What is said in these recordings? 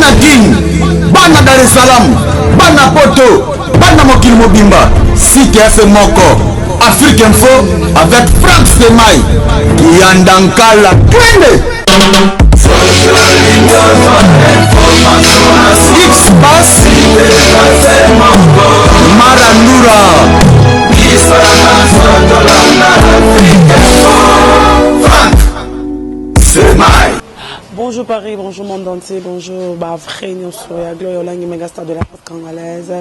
bana Guine, bana Dar es Salaam, bana Poto, bana Mokil Mobimba, site FM Moko, Afrique Info avec Franck Semaï, qui en Dankala, X-Pass, Marandura, Franck Semaï. Bonjour Paris, bonjour monde entier, bonjour vrai Gloire Yolangi Megastar de la France congolaise.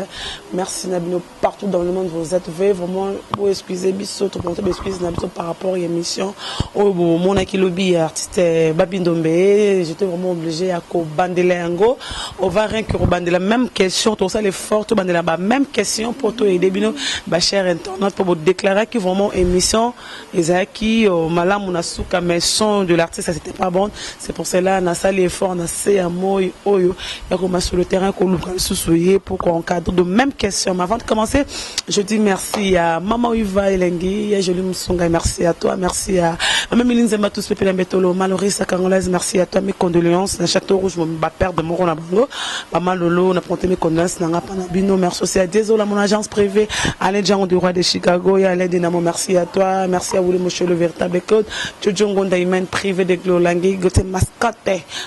Merci Nabino partout dans le monde, vous êtes vraiment vous excusez biso tout compte excusez Nabino par rapport à l'émission au mon akilobi artiste Babindombe, j'étais vraiment obligé à ko bandela yango, on va rien que bandela même question tout ça les forts tout bandela même question pour toi aider bino ba cher internaute pour vous déclarer que vraiment émission Ezaki malam munasuka mais son de l'artiste ça c'était pas bon, c'est pour cela na sali effort na c'est moi oyo ya comme sur le terrain qu'on nous soucier pour qu'on cadre de même question. Mais avant de commencer, je dis merci à Maman Iva Elengi, à Jolie Moussonga, merci à toi, merci à Maman Milinzema tous Pépé Mbetolo, Malorisa Congolaise, merci à toi, mes condoléances. Dans Château Rouge, je vais perdre mon rôle à Bango. Maman Lolo, on a prêté mes condoléances, Nanga Panabino, merci aussi à désolé à mon agence privée, Alain Django du Roi de Chicago, et Alain Dinamo, merci à toi, merci à vous, monsieur le véritable code, Tchoujongo Daïmen, privé de Glolangi, Goté Mascotte,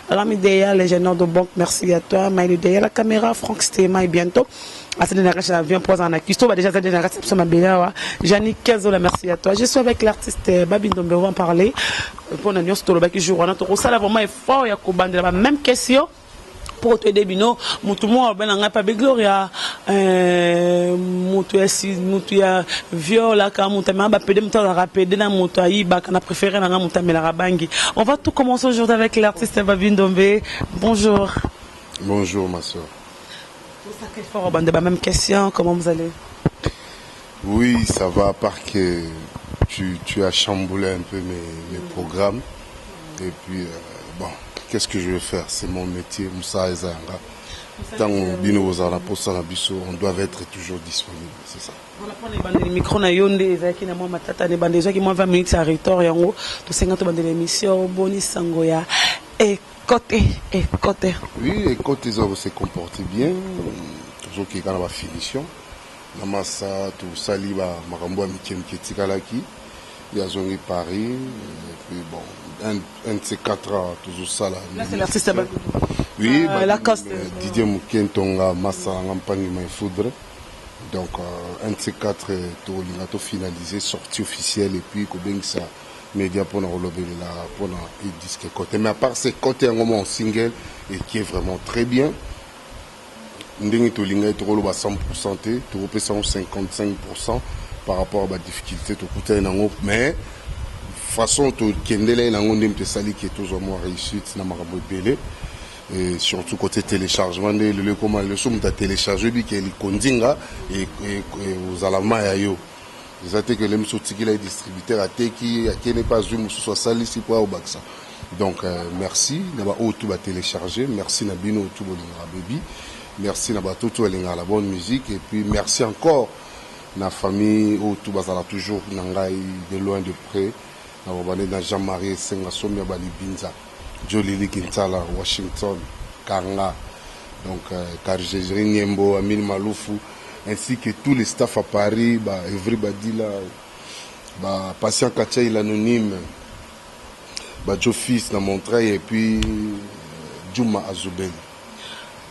Ramidea, les génères de banque, merci à toi, Maïlidea, la caméra, Franck Stéma, et bientôt. À cette dernière vient poser en acquis. Déjà, cette dernière réception m'a bien. Jannick Kezola, merci à toi. Je suis avec l'artiste Babindombe, on va en parler. Pour nous, sur le bac qui joue, on a tout ça, là, vraiment, est fort, il y a Koban de la même question. Pour te débino, moutou moi, ben, on a pas de gloria, moutou ya viola, car moutou m'a pédé, moutou la rapide, dans moutou aïba, qu'on a préféré, dans moutou mais la rabangi. On va tout commencer aujourd'hui avec l'artiste Babindombe. Bonjour. Bonjour, ma soeur. Fort, même question, comment vous allez? Oui, ça va, à part que tu as chamboulé un peu mes programmes. Et puis, bon, qu'est-ce que je vais faire? C'est mon métier, Moussa Ezanga. Tant on doit être toujours disponible, c'est ça. On a les micros, on a qui n'a pas tata, on a des gens qui m'ont 20 minutes à retour, yango, tout 50 de l'émission, Boni Sangoya, et côté. Oui, et côté, ça se comporte bien. Toujours qu'il y a la finition. Namasa, tout ça, il y a Marambo Amikem qui est Tikalaki. Il y a Zongi Paris. Et puis bon, un de ces 4 ans, toujours ça là. Là, c'est l'artiste Abad. Oui, la coste. Didier Mouken Tonga, Massa, Ngampani, Maïfoudre. Donc, un de ces 4, il a tout finalisé, sortie officielle. Et puis, Kobeng ça. Média pour nous relever là, pour nous disque côté. Mais à part ces côtés, un moment single et qui est vraiment très bien. Nous avons 100%, nous avons 55% par rapport à la difficulté. Mais de toute façon, nous avons sali qui est toujours moins réussite. Et surtout côté téléchargement, le somme de télécharger, qui est le Kondinga et aux Alamaya. C'est que les distributeurs à qui n'est pas une soit sali si quoi au Baxa. Donc merci d'abord tout va télécharger, merci Nabino tout baby, merci Naba tout la bonne musique et puis merci encore la famille tout bazala toujours nangai de loin de près na Jean-Marie Senga Somia Bali Binza, Jolili Kintala Washington Kanga donc Karjejri Niembo Amin Maloufou ainsi que tous les staffs à Paris, everybody là, Patient Katia il anonyme, Joe Fils dans Montreuil et puis Djouma Azoubel,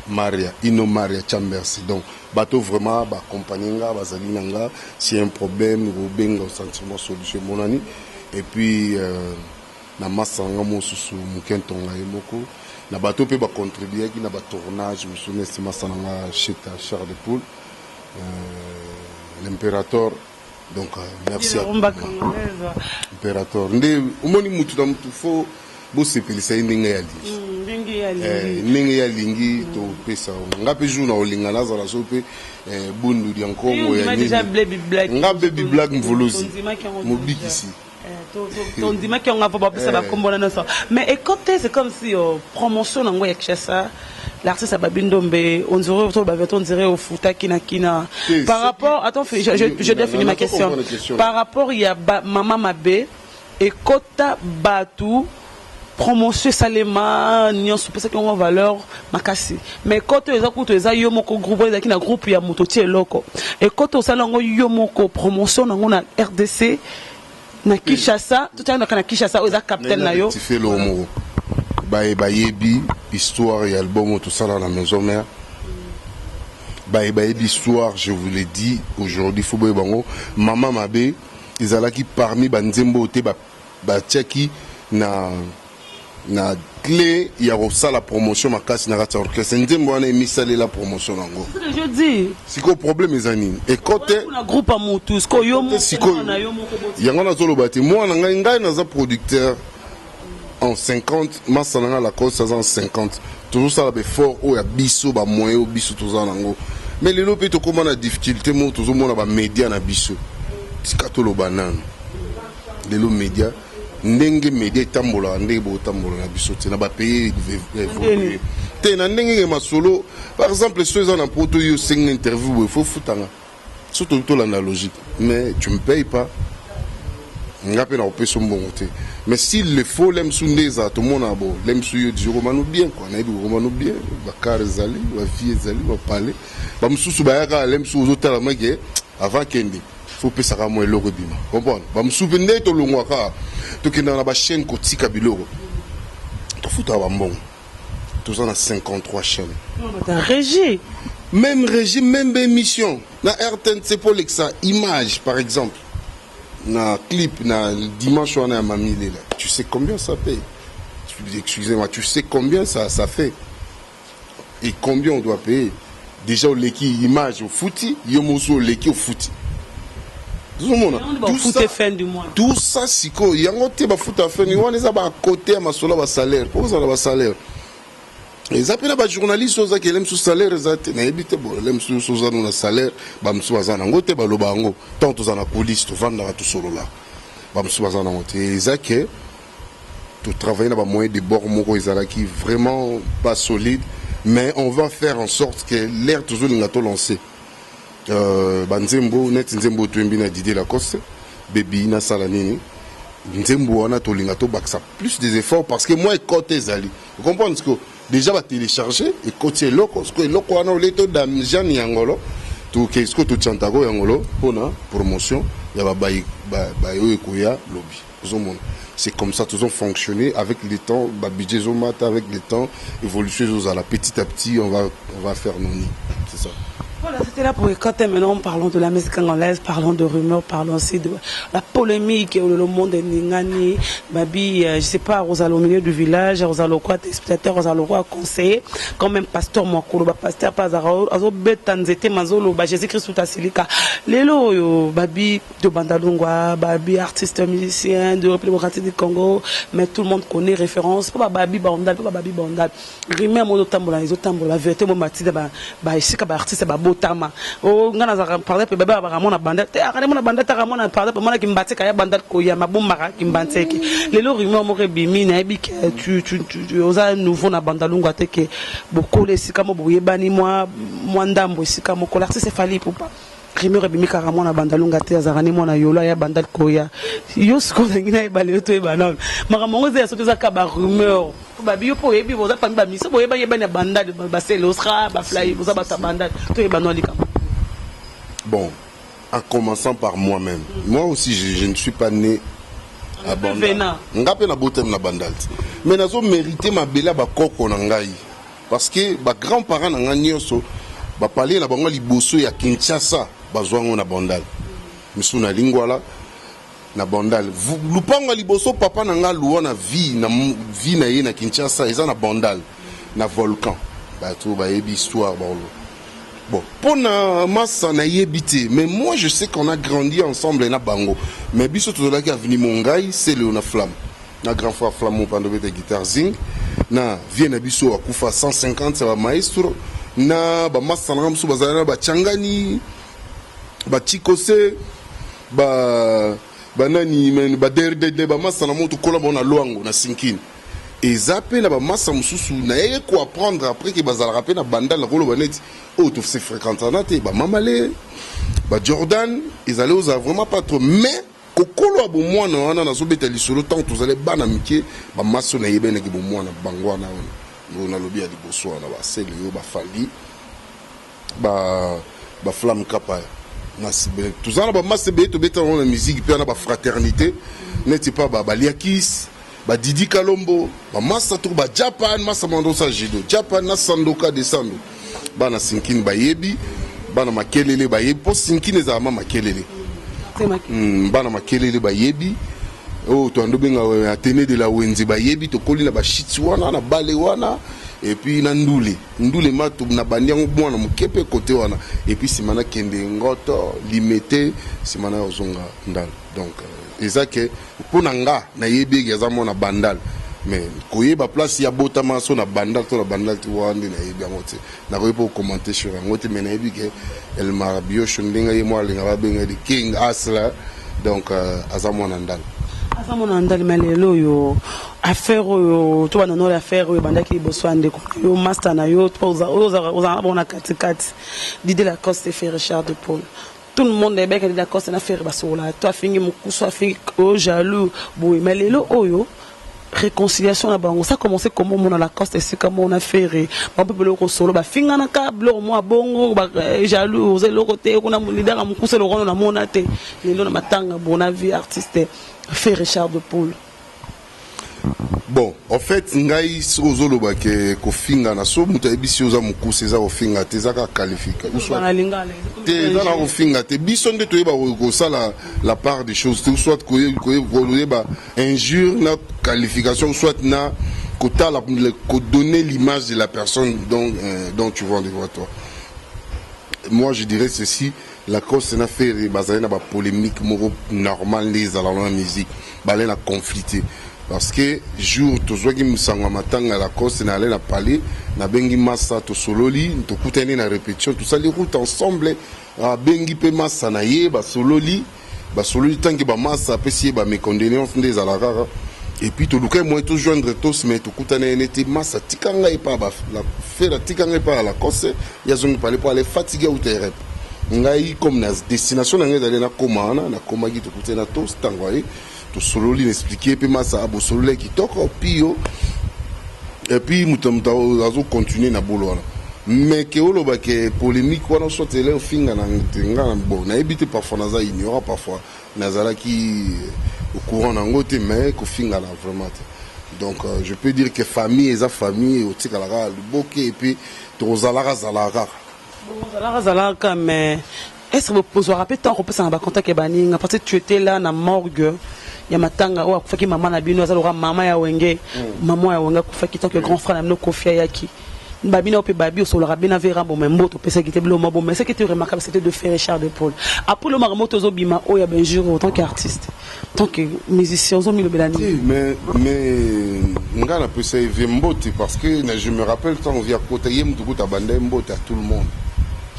Maria, Ino Maria Chambersi. Donc, bateau vraiment, accompagner Bazalinanga, s'il y a un problème, Robin, au sentiment solution mon ami. Et puis, na Massanga Mosusu, Mukentonga et Moko. Na bateau peut contribuer, qui n'a pas tournage, je me souviens, c'est Massanga, Cheta, Charles de Poule. L'impérateur donc merci à l'impérateur umoni mutu na mutu fo bo sepelisa ndenge ya lingi to pesa ngape jouna olinga nazala so pe bundu ya nkongo ya nini ngabe baby black mvolozi mobikisi ton dis qui on a pas ça va comme bon ça mais écoutez c'est comme si promotion nango ya Kishasa l'artiste Babindombe on dirait au Fouta kina par rapport attends je définis ma question par rapport il y a Maman Mabé et Kota Batu promotion salema nyonso pesa ki on valeur makasi mais quand eza kuto eza yo moko groupe eza ki na groupe ya moto tie loko et quand on sala ngo yo moko promotion nango na RDC na Kinshasa tout à na Kinshasa eza capitaine na yo tu fais le homo ba yebi histoire et album tout ça dans la maison mère ba yebi histoire je vous l'ai dit aujourd'hui faut boye bango maman mabe ils alla qui parmi banzembo te ba tchaki na clé ya la promotion makasi na rata orchestre nzembo wana emisali la promotion nango je dis siko problème ezani et côté na groupe à motu siko yo mo na yo moko yango na zolo bati moi na ngai na producteur en 50 masana la cause ça en 50 toujours ça la fort o ya biso ba moyen o biso toujours nango mais lelo pe to comment na difficulté mo toujours mona ba média na biso tikatolo banane lelo média ndenge média tambola ndenge bo tambola na biso te na ba pays évoluer te na ndenge ma solo par exemple ceux en poto yo 5 interview il faut futanga surtout to l'analogique mais tu me payes pas ngape na opé son bon côté mais s'il le faut l'aime sous ndeza tout monde a bon l'aime sous yo du romano bien quoi na bi romano bien ba karzali ba vie zali ba parler ba msusu ba yaka l'aime sous hôtel amake avant kende faut pe saka mo eloko bima comprendre ba msupende to longwaka to kenda na ba chaîne kotika biloko to futa ba mbongo tous on a 53 chaînes régie même régime même émission na RTNC pour l'exa image par exemple na clip na dimanche on a mamie là tu sais combien ça paye excusez-moi tu sais combien ça fait et combien on doit payer déjà au leki image au footy yomoso leki au footy tout ça siko yango te ba foot à fin ni wana za ba côté ma sola ba salaire pour ça ba salaire les appels ba journalistes oza que l'aime sous salaire ezate na ebite bon l'aime sous oza na salaire ba msu bazana ngote ba lobango tant oza na police to vanda to solo là ba msu bazana ngote ezake to travailler na ba moyen de bord moko ezala qui vraiment pas solide mais on va faire en sorte que l'air toujours l'ingato lancé banzembo net nzembo twembi na Didier Lacoste baby na salanini nzembo wana to lingato baksa plus des efforts parce que moi côté zali vous comprenez ce que déjà va télécharger et côté loko ce que loko wana leto d'argent yangolo tout qu'est-ce que tout chantago yangolo pona promotion ya ba yo ekoya lobby tout le monde c'est comme ça tous ont fonctionné avec le temps ba budget zomata avec le temps évolution aux la petit à petit on va faire noni c'est ça. Voilà, c'était là pour écouter. Maintenant, parlons de la musique anglaise, parlons de rumeurs, parlons aussi de la polémique où le monde est ningani. Babi, je sais pas, Rosalo au milieu du village, Rosalo quoi, spectateur, Rosalo quoi, conseiller. Quand même, pasteur Mokolo, pasteur Pazaro, Azo Betanzete, Mazolo, Jésus-Christ tout à Silika. Lélo, Babi de Bandalungwa, Babi artiste musicien de République démocratique du Congo, mais tout le monde connaît référence. Pas Babi Bandal, pas Babi Bandal. Rimé, Mono Tambola, les autres Tambola, vérité, mon matide, ici, artiste, Tama o ngana za parler pe baba ramona bandate te akane mona bandate ramona parler pe mona kimbate kaya bandate ko ya mabumaka kimbanteki lelo rumeur mo rebimi na ebi ke tu oza nouveau na bandalungu te ke bokole sika mo boyebani moi ndambo sika mo kola c'est fali pour pas rumeur rebimi ka ramona bandalungu te azarani mona yolo ya bandate ko ya yo siko ngina ebale to ebana mara mongo ze so za ka ba rumeur babi yo po yebi boza pambi ba miso boyeba yebana bandade ba selosra ba fly boza ba bandade to ebana lika. Bon, en commençant par moi-même. Moi aussi je ne suis pas né à Bandal. Ngape na botem na Bandal. Mais nazo mérité ma bela ba koko na ngai parce que ba grands-parents na nganyoso ba parler na bango liboso ya Kinshasa bazwango na Bandal. Misu na lingwala na Bandal lupanga liboso papa na nga luwa na vie na ye na Kinshasa eza na Bandal na volcan ba to ba yebi histoire ba bon pour na massa na yebité mais moi je sais qu'on a grandi ensemble na bango mais biso to la ki aveni mongai c'est le na flamme na grand frère flamme pando de guitare zing na vie na biso akufa 150 ça va maestro na ba massa na msu bazana ba changani ba chikose banani men ba derde ba massa na moto kola bona loango na sinkini et zappé na ba massa mususu na yé ko apprendre après que bazala rapé na Bandal na kolo baneti oh tout c'est fréquentant na te ba mamale ba Jordan ils allaient aux vraiment pas trop mais kokolo abo mwana wana na zobeta lisolo tant tous allez bana mike ba maso na yebene ki bo mwana bangwana on a lobby à liboso na ba sel yo ba fali ba flamme kapa nasbe tous ana ba masbe to beta na musique pe na ba fraternité n'était pas ba liakis ba Didi Kalombo ba massa to ba Japan massa mandosa jido Japan na sandoka desando bana sinkini ba yebi bana makelele ba yebi po sinkini za mama makelele bana makelele ba yebi o to ando benga atene de la wenzi ba yebi to kolina ba shitsi wana na bale wana et puis na ndule matu na bandiango bwana mukepe côté wana et puis simana kende ngoto limité simana ozonga ndal donc ezake pona nga na yebi ya zamona bandal mais koyeba place ya botama so na bandal to na bandal ti wande na yebi amote na ko pour commenter sur ngote mais na yebi ke el marabio shundinga ye mo linga ba benga di king asla donc azamona ndal azamona ndal malelo yo affaire yo to bana no affaire yo bandaki boswande ko yo master na yo to oza bona katikati Didier Lacoste fait Richard de Paul. Tout le monde est bien d'accord, c'est une affaire basola. Toi, fini mon coup, soit fini au jaloux. Bon, mais les lots, oh réconciliation là-bas. On sait commencer comment on a la coste et c'est comment on a fait. On peut le solo. Bah, fini na câble, moi bon, jaloux. Vous êtes le côté, on a mon leader à mon coup, c'est le rôle on a mon athée. Les lots na matanga, bon avis artiste. Fait Richard de Paul. Bon, en fait, ngai sozolo ba ke ko finga na so muta ebisi oza mukuse za ofinga te za ka qualifier. Te za na ofinga te biso nde to yeba ko sala la part des choses, soit ko ba injure na qualification, soit na ko donner l'image de la personne dont tu vois devant toi. Moi je dirais ceci, la cause n'a fait bazana ba polémique normal les à la musique, balé na conflité. Parce que jour to zoki musanga matanga la cause na aller na parler na bengi massa to sololi to kutani na répétition tout ça les routes ensemble a bengi pe massa na ye ba sololi tanki ba massa pesi ba mes condoléances des alara et puis to luka moi to joindre tous mais to kutani n'était massa tikanga et pas ba la faire tikanga pas la cause ya zongi parler pour aller fatiguer ou terre ngai comme na destination na ngai d'aller na koma ki to kutani na tous tangwaye to sololi n'expliquer puis massa abo solole qui toko pio et puis mutamta azo continuer na bolo mais que olo ba que polémique wana soit ele finga na ntenga bon na éviter parfois na za ignora parfois nazala qui au courant na ngote mais ko finga na vraiment donc je peux dire que famille et famille au tika la boke et puis to zalaka mais est-ce que vous vous rappelez tant qu'on peut s'en ba contact ke baninga parce que tu étais là na morgue ya matanga wa kufaki mama na bino azalora mama ya wenge mama ya wenga kufaki tant que grand frère na no kofia yaki babina ope babi osolora bina vera bo membo to pesa kite blo mabo mais ce qui était remarquable c'était de faire Richard de Paul après le maramoto zo bima o ya benjour en tant qu'artiste tant que musicien zo mi le belani mais ngana pesa vembote parce que je me rappelle quand on vient côté yem tout ta bande mbote à tout le monde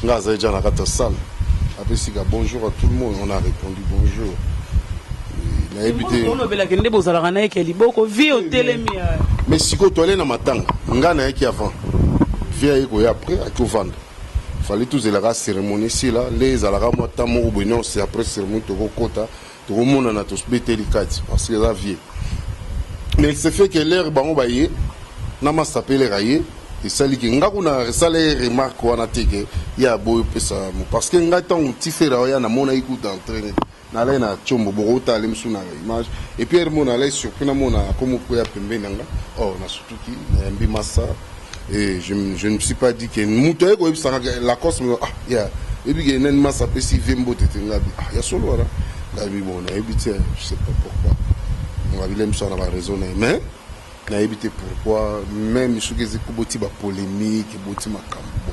ngaza déjà na kata salle après si bonjour à tout le monde on a répondu bonjour. Mais si tu es dans matanga, ngana qui avant, via et après à tout vendre. Fallait tous la cérémonie ici là, les alara moi tamo bonheur c'est après cérémonie to kota, to monde na tous betelikati parce que la vie. Mais c'est fait que l'air bango baye, na ma s'appelle rayer et ça li nga kuna ça les remarques wana teke ya boy pesa parce que nga tant ti fera ya na mona ikuta entraîner. Nalai na chombo borota ale msuna image et puis mon allait surpris na mona comme ko ya pembe nanga oh na sutuki na mbi massa et je ne me suis pas dit que muto ko ibsa la cause ya et puis nen massa pesi vembo tete ngabi ya solo wala ngabi bon na ebité je sais pas pourquoi on va bien me la raison mais na ebité pourquoi même ce que c'est kuboti ba polémique boti makambo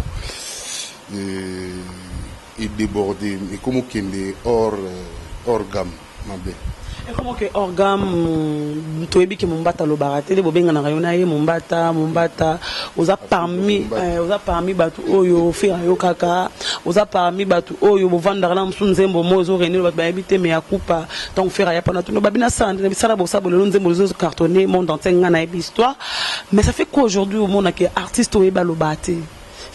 et débordé mais comme qu'il est hors gamme mabe et comment que hors gamme toyebi ke mombata lo barate le bobenga na rayona ye mombata oza parmi batu oyo fera yo kaka oza parmi batu oyo bovandara na msunzembo mozo renelo batu bayebite me akupa donc fera ya pana tuno babina sande bisala bosa bolelo nzembo zo cartonné monde entier ngana histoire mais ça fait quoi aujourd'hui au monde que artiste oyeba lo barate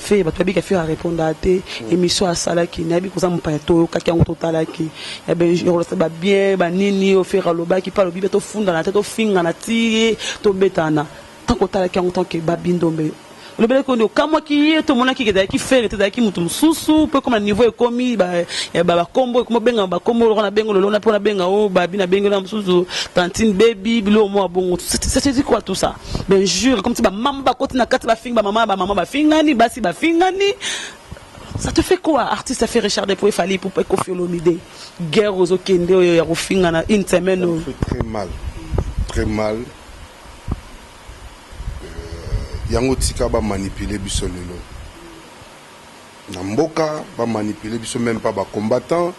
fait bato babika fait à répondre à te émission à salaki nabi koza mpato kaki en totalaki ya ben je ba bien ba nini au faire loba qui parle bibeto funda na tête au finga na ti to betana tant que talaki en tant que babindombe le bel qu'on comme qui est tout le monde qui fait qui mutum susu peu comme niveau commis ba combo comme benga ba combo on a benga le na pona benga o ba bina benga na susu tantine baby bilo mo bon c'est quoi tout ça ben jure comme si ba mamba côté na kati ba finga ba maman ba fingani basi ba fingani ça te fait quoi artiste ça fait Richard Depoe fallait pour Koffi Olomide guerre aux okende ya ko finga na une semaine très mal yango tika ba manipuler biso lelo na mboka ba manipuler biso même pas ba combattant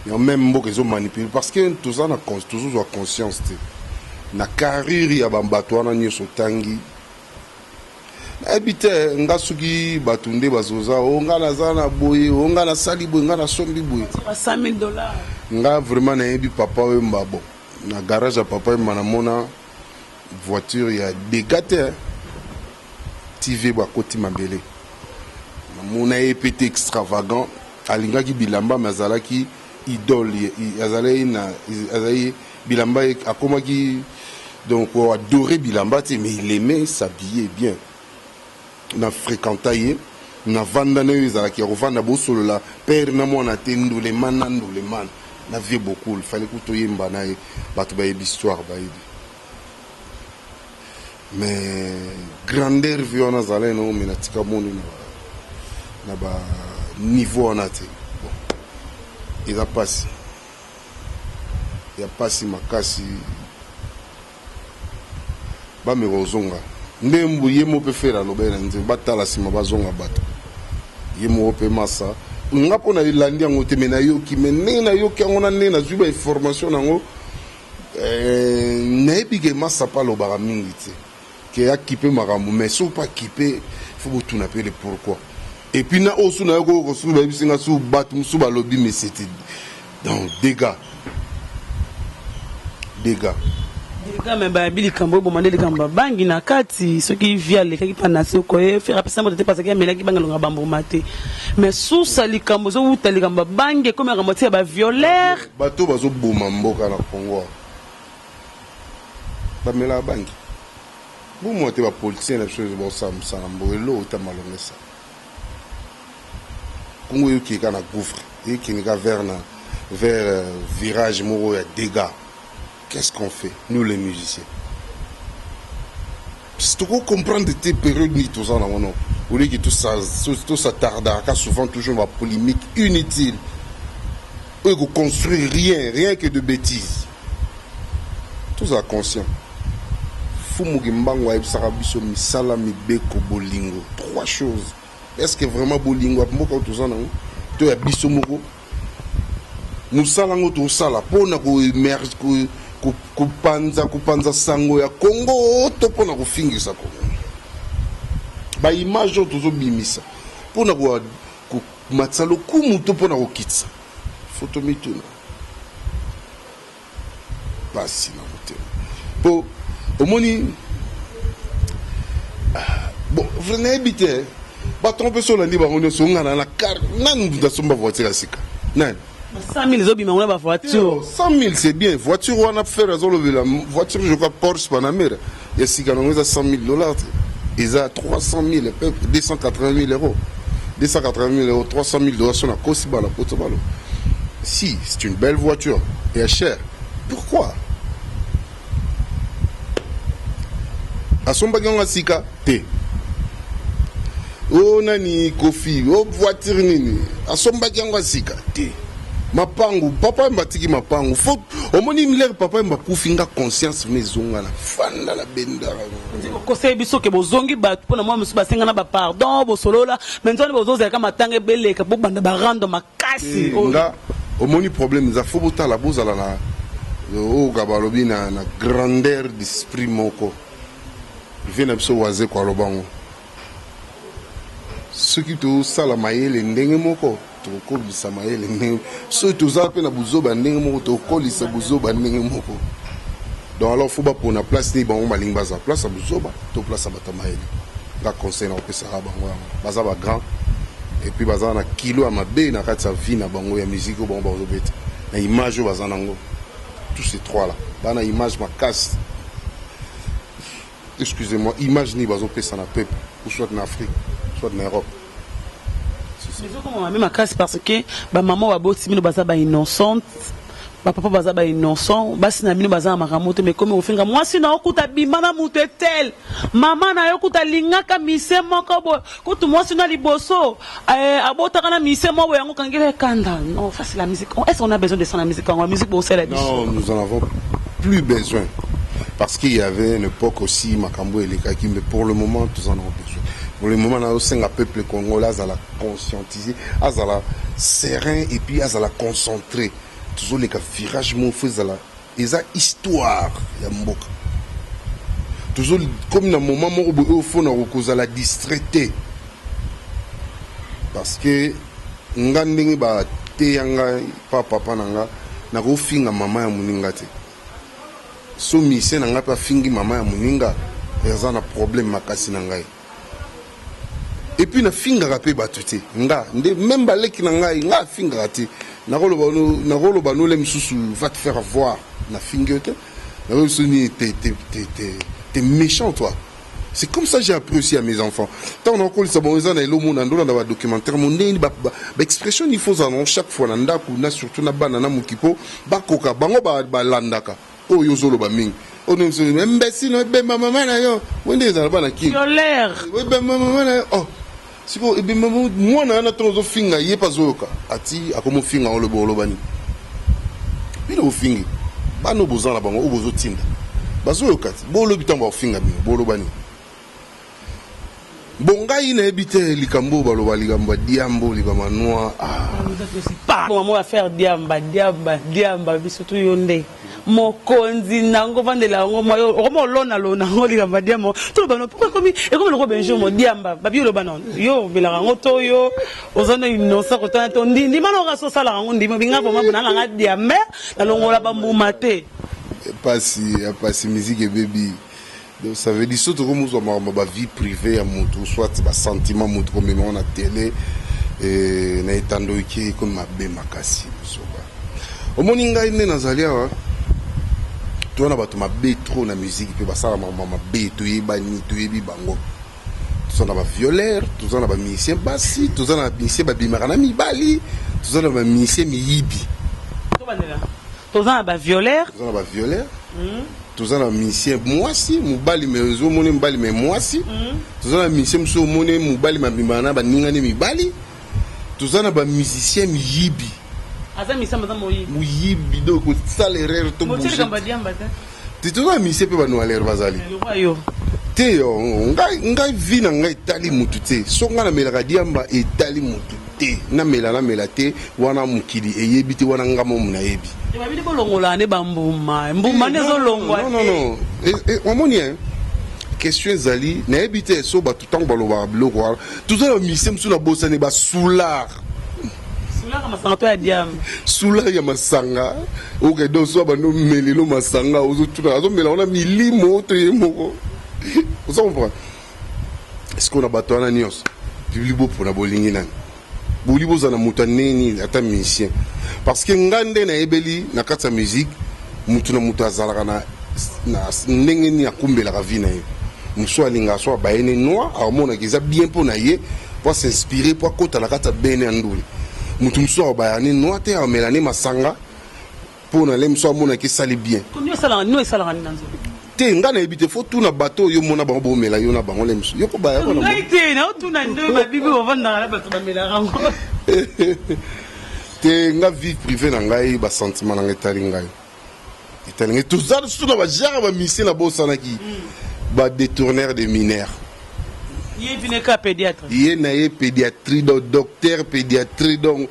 ya même mboka ils ont manipulé parce que tout ça na toujours conscience te na carrière ya ba mbato wana nyoso tangi na habite nga suki batunde bazoza o nga na zana boye o nga na sali boye nga na sombi boye $100,000 nga vraiment na yebi papa we mbabo na garage ya papa we manamona voiture ya dégâté TV ba koti mabele mona epete extravagant alingaki bilamba mazalaki idole azali bilamba akomaki donc adoré bilamba mais il aimait s'habiller bien na fréquenté na vandana ezalaki rovanda bosolo la père na mona tenduleman na vie beaucoup il fallait que toyemba na bato ba histoire ba mais grandeur viona zale no mina tika moni na ba niveau on a te bon il a passé makasi ba me rozonga ndembu yemo pe fera lobena nze batala sima bazonga bato yemo pe massa ngapo na ilandi yango te mena yoki menena yoki yango na nena zuba information nango na ebige massa pa lobara mingi te qui a kippé maramou mais sont pas kippé faut que tout n'appelle pourquoi et puis na osu na ko sou ba bisinga sou batum sou ba lobby mais c'était donc dégâts mais ba bili kambo bo mandeli kamba bangi na kati ce qui via le qui pa na se ko e faire passer mo te parce que mais la ki banga longa bambo maté mais sous sali kambo zo utali kamba bangi comme ka motia ba violeur bato bazo boma mboka na Congo ba mela bangi vous moi te ba politicien la chose bon ça mboelo ta malonga ça Congo yo ki kana gouffre et qui nga vers virage moro ya dégâts. Qu'est-ce qu'on fait, nous les musiciens? C'est pour comprendre tes périodes ni tout ça, non? Vous voulez que tout ça tarde, souvent toujours la polémique inutile. Eux, vous construisez rien que de bêtises. Tout ça conscient. Fumugimbango Sarabiso Misala Mibeko Bolingo. 3 choses. Est-ce que vraiment Bolingo a tout ça, non? Tu as Bisomoko. Nous salango tout ça là. Pour nous émerger. Kupanza sango ya Congo to pona kufingisa Congo ba image tozo bimisa pona ku matsalo kumu to pona kokitsa photo mituna basi na motel po omoni bon venez habiter ba tromper sur la ndi ba on so ngana na car nan ndasomba voiture sika nan 100 000 obima on a voiture 100 000 c'est bien voiture on a fait raison la voiture je crois Porsche Panamera il y a 100 000 $, ils a 300 000 280 000 euros 280 000 euros 300 000 $, sur la Kosibala Potobalo. Si c'est une belle voiture et elle est chère, pourquoi à son bagage sika t oh nani Koffi oh voiture nini à son bagage sika t mapangu papa mbatiki mapangu faut omoni mler papa mbakufinga conscience mezonga na fanda la benda ko se biso ke bozongi ba pona moi musu basenga na ba pardon bo solola maintenant bozoza ka matanga beleka bo banda ba rando makasi nga omoni problème za faut bota la bozala na o gabalobi na grandeur d'esprit moko vient biso waze kwa lobango ce qui to sala mayele ndenge moko ko bisama ele ndenge so toza pe na buzoba ndenge moko to kolisa buzoba ndenge moko donc alors faut ba pour na place ni ba on balinga za place à buzoba to place à batamaele nga conseil na opesaka bango yango baza bagrand et puis baza na kilo ya mabe na kati ya vie na bango ya musique oyo bango bazobeta na image oyo baza nango tous ces trois là bana image makasi excusez-moi image ni bazopesa na peuple ou soit na Afrique soit na Europe. Mais faut qu'on même makasi parce que ba maman wa boti mino baza ba innocente ba papa baza ba innocent basi na mino baza makamoto mais comme ofinga moi sina okuta bimana mutetel mama na yokuta lingaka mise moko bo kutu moi sina liboso abota kana mise mo yango kangele kanda non ça c'est la musique est-ce qu'on a besoin de ça la musique en musique bo c'est la musique non nous en avons plus besoin parce qu'il y avait une époque aussi makambo elekaki mais pour le moment nous en avons besoin. Pour le moment, nous sommes un peuple congolais à la conscientiser, à la serein et puis à la concentrer. Toujours les virages mon fils à la, ils ont histoire ya mboka. Toujours comme dans moment où au fond on cause à la distraité. Parce que ngandingi ba te yanga papa nanga na ko finga mama ya muninga te. So mise nanga pa fingi mama ya muninga, ils ont un problème makasi nanga. Et puis na finga rapé batute nga même baleki na ngai nga finga raté na rolo bano lem susu va te faire voir na fingote na rolo soni t'es méchant toi. C'est comme ça que j'ai appris aussi à mes enfants. Tant on a encore ça bon na elo mona ndo na documentaire mon ba expression il faut ça chaque fois na ndako na surtout na banana mukipo ba koka bango ba landaka o yozolo ba mingi. On ne se imbécile no be mama na yo wende za ba na ki yo l'air be mama na oh si bon, moi, on a un finger, il n'y a pas de ati, a comme finger, on le bolo bani. Puis le finger, bah, nous besoin là-bas, on besoin de tinda. Bazo kat, bolo bitan ba finger, bolo bani. Bonga il est habité, likambo, balo, likambo, diambo, likambo, noir. Bon, maman va faire diamba, surtout yonde. Mokonzi nango vandela ngo moyo romo lona ngo ligamba diamo tout bano pourquoi comme et comme le benjo mo diamba babi lo banon yo belanga ngo toyo ozana innocent ko tana to ndi mano ga so sala ngo ndi binga bo mabuna nga diambe na longola bambuma te pas si musique et baby. Donc ça veut dire surtout comme on ma vie privée à moto soit ba sentiment moto comme on a télé et na etando ki comme ma be makasi so ba au moninga ine nazalia wa tu na bato mabe trop na musique pe basala mama be to yeba ni to yebi bango tu na ba violeur tu na ba musicien basi tu na ba musicien ba bimara na mibali tu na ba musicien miyibi tu na ba violeur tu na musicien mwasi mubali mezo mone mubali me mwasi tu na musicien mso mone mubali mabimara na ba ningane mibali tu na ba musicien miyibi azami samba moyi muyibi donc ça l'erreur to bouger kamba diamba ta tu dois misser pe bano aller bazali te yo ngai vina ngai tali mutu te so ngana melaka diamba e tali mutu te na mela te wana mukili e yebiti wana ngamo muna yebi e babili bolongola ne bambuma mbuma ne zo longwa non omoni question zali na yebite so ba tout temps baloba bloko tout ça misser msu na bosane ba soulard soulard ya masanga oke do so bano melelo masanga ozotuna azomela ona milimo to yemoko ozo comprendre est-ce qu'on a batona nios publibo pour na bolingi nani bolibo za na mutaneni ata musicien parce que ngande na ebeli na kata musique mutu na mutu azalaka na ndenge ni akumbela ka vie na ye muso alinga so ba ene noir amona kiza bien pour na ye pour s'inspirer pour kota la kata bene anduli mutu mso ba ni noir te amelani masanga pour na lem so amona ki sali bien konyo sala no sala ni nanzo te ngana ebite fo tuna bateau yo mona bango bomela yo na bango lem so yo ko ba yo na te na tuna ndo ba bibi ovanda na bato bamela rango te nga vie privée na ngai ba sentiment na ngai ngai italinga tout ça tout na ba jara ba misi na bossa na ki ba détourneur de mineurs yé vine ka pédiatre yé na yé pédiatrie docteur pédiatrie donc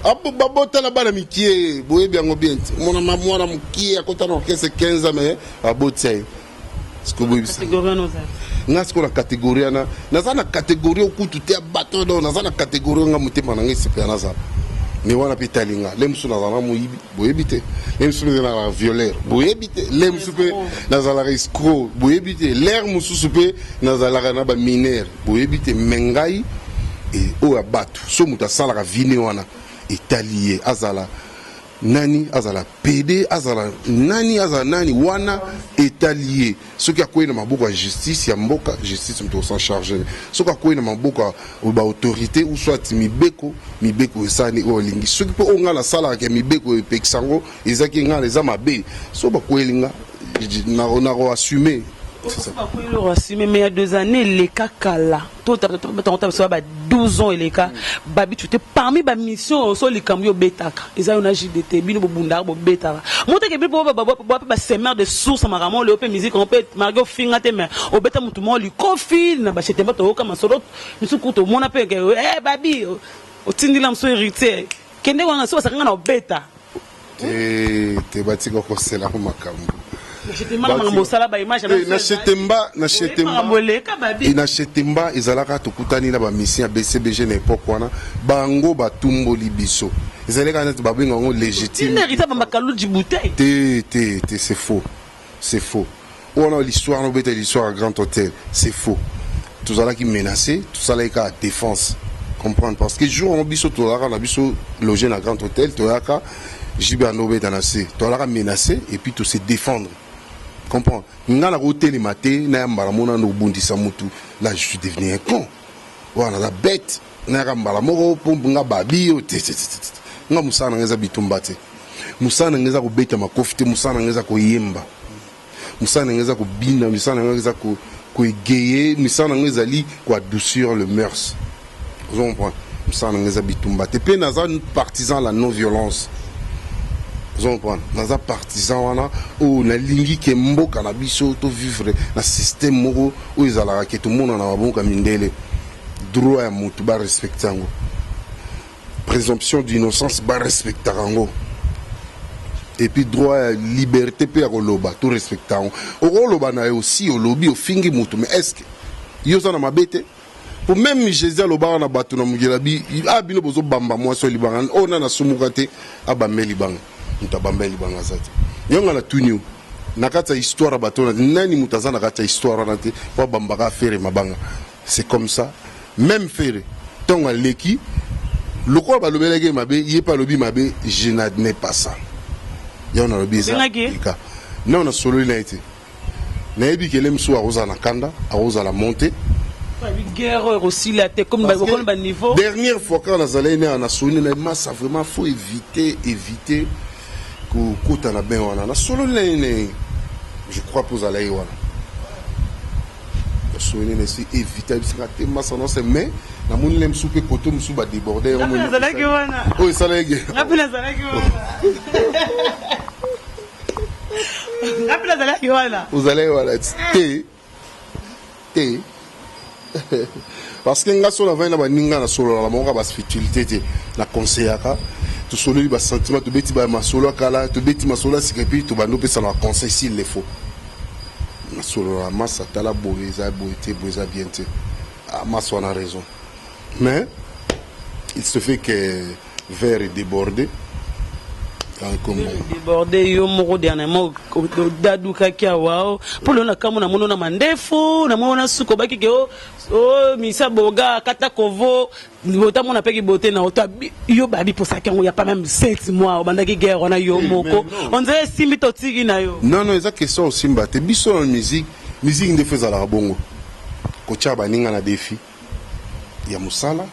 abo babota la bana mikie boye biango bien mona mwana mukie akota no 15 ans mais abotia ce que vous catégorie no ça ngas ko la catégorie na za na catégorie okutu te bato do na za na catégorie nga mutema na ngisi pe na za mais wana pe talinga lem su na zana moyibi boyebite lem su na violeur boyebite lem su pe na zala escroc boyebite l'air mususu pe na zala na ba mineur boyebite mengai et o abatu so muta sala ka vini wana italié azala nani azala PD azala nani wana italié ce qui a quoi na maboko ya justice ya mboka justice mto s'en charger ce qui a quoi na maboko ba autorité ou soit mibeko esani o lingi ce qui peut onga la sala ke mibeko e peksango ezaki nga les amabe so ba ko elinga na ro assumer. Mais il y a 2 années, les cas là, tout 12 ans, les cas, Babi, tu étais parmi les missions sur les camions bêta. Ils ont un JDT, bino bundar, bêta. Monte que bipo semer de sources à maramon, le open musique, on peut margo finga te mais au bêta moutoumon, lui confine, n'a pas chez tes bateaux comme un solo, nous sommes courts, mon appel, eh Babi, au tindi l'âme soit hérité. Kende on a soit ça quand on bêta. Te bati ko kosela ko makambo. Nachetemba ezalaka tokutani na ba mission ya BCBG na époque wana bango batumboli biso ezalaka na babenga ngo légitime c'est faux on a l'histoire no beta l'histoire à Grand Hôtel c'est faux tout ça qui menacé tout ça là ka défense comprendre parce que jour on biso to la na biso loger na Grand Hôtel to yaka jiba no beta na se to la menacé et puis to se défendre. Comprends? Là, je suis devenu un con. Voilà, la bête. Adoucir le mœurs. Vous comprenez? Partisan la non-violence. Nous sommes partisans où na lingi ke mboka na biso to vivre na système moko où ils ala que tout le monde na bonka mindele droit ya mutu ba respecter ngo présomption d'innocence ba respecter ngo et puis droit à liberté pe ya koloba to respecter ngo okoloba na aussi au lobby au fingi mutu mais est-ce que yo ça na mabete pour même Jésus loba na batu na mugela bi abino bozo bamba moi so libanga ona na sumukate abameli banga mutabambeli banga zati yonga na tunyo nakata histoire batona nani mutaza nakata histoire nate wa bambaka faire mabanga c'est comme ça même faire tonga leki loko ba lobeleke mabe yepa lobi mabe je n'admets pas ça yona lobi ça non na solo ina été na ebi kelem so aroza na kanda aroza la montée guerre aussi la tête comme ba niveau dernière fois quand nazalé na solo na massa vraiment faut éviter kota na ben wana na solo lene je crois pour aller wana solo lene c'est évitable c'est massa non c'est mais na mon lem soupe koto musu ba déborder on na zalaki wana oh salage rapela zalaki wana vous allez voilà té parce que nga solo va na ba ninga na solo la monga ba spiritualité na conseillaka tout solo ba sentiment to beti ba masolo kala to beti masolo sikepi to bando pe ça na conseil s'il le faut na solo la massa tala boeza bien te ah massa on a raison mais il se fait que verre est débordé débordé yo moko dernièrement dadu kakia wao polo na kamo na mono na mandefu na mono na suko baki ke o misa boga kata kovo bota mona peki boté na oto yo babi pour ça qu'il y a pas même 7 mois bandaki guerre on a yo moko on dirait simbi to tigi na yo non eza question aussi mbate biso en musique ne faisait la bongo ko tchaba ninga na défi ya musala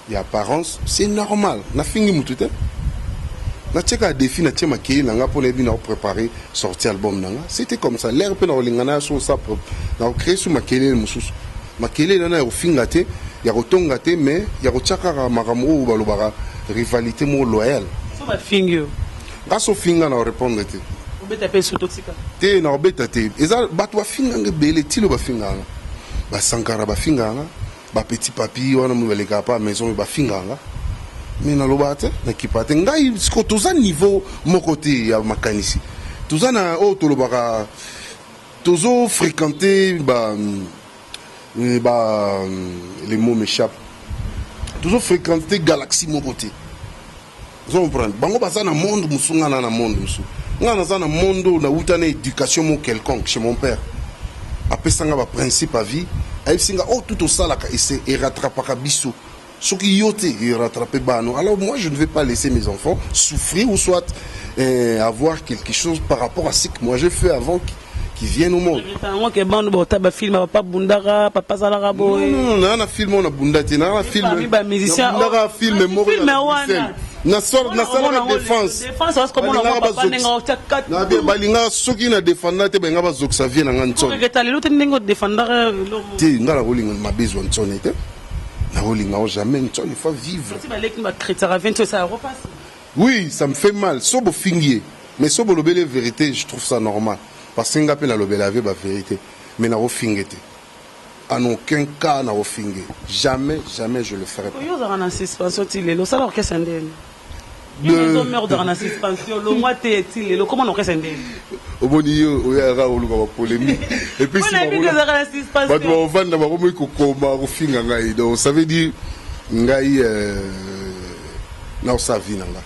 ya apparence c'est normal na fingi mutute na tcheka défi na tchema kili nanga pour les bina préparer sortir album nanga c'était comme ça l'air pe na olingana so ça na créer sur makele mususu makele na ya finga te ya kotonga te mais ya kochaka makamo balobaka rivalité mo loyale so ba fingi ngaso finga na répondre te obeta pe so toxica te na obeta te eza bato ba finga ngebele tilo ba finga ba sankara ba finga ba petit papi wana mo baleka pa maison ba finga mais na lobate na kipate ngai siko toza niveau moko te ya makanisi toza na o tolobaka tozo fréquenter les mots m'échappent toujours fréquenter galaxie moko te Vous comprenez? Bango baza na monde musu ngana na monde musu. Ngana za na monde na uta na éducation mo quelconque chez mon père. Après ça nga ba principe à vie, ay singa oh tout au salaka et rattrapera biso. Ce qui yote et rattraper bano. Alors moi je ne vais pas laisser mes enfants souffrir ou soit avoir quelque chose par rapport à ce que moi j'ai fait avant qui viennent au monde. Non, non, film on a bundati, na film. Bundara film moro. Na sala défense. Défense comme on a pas na bien balinga soki na défendre te benga ba zoksa vie na ngantso. Ti ngala rolinga ma besoin de sonete. Na rolinga jamais il faut vivre. Oui, ça me fait mal. Sobo fingier. Mais sobo lobele vérité, je trouve ça normal. Parce que ngapela lobele avait la vérité. Mais na rofingete. En aucun cas na rofingé. Jamais, jamais je le ferai pas. Comment on reste au moni o ya ra o luka polémique et puis si on va na ba ko koma ko finga ngai donc ça veut dire ngai na sa vie nanga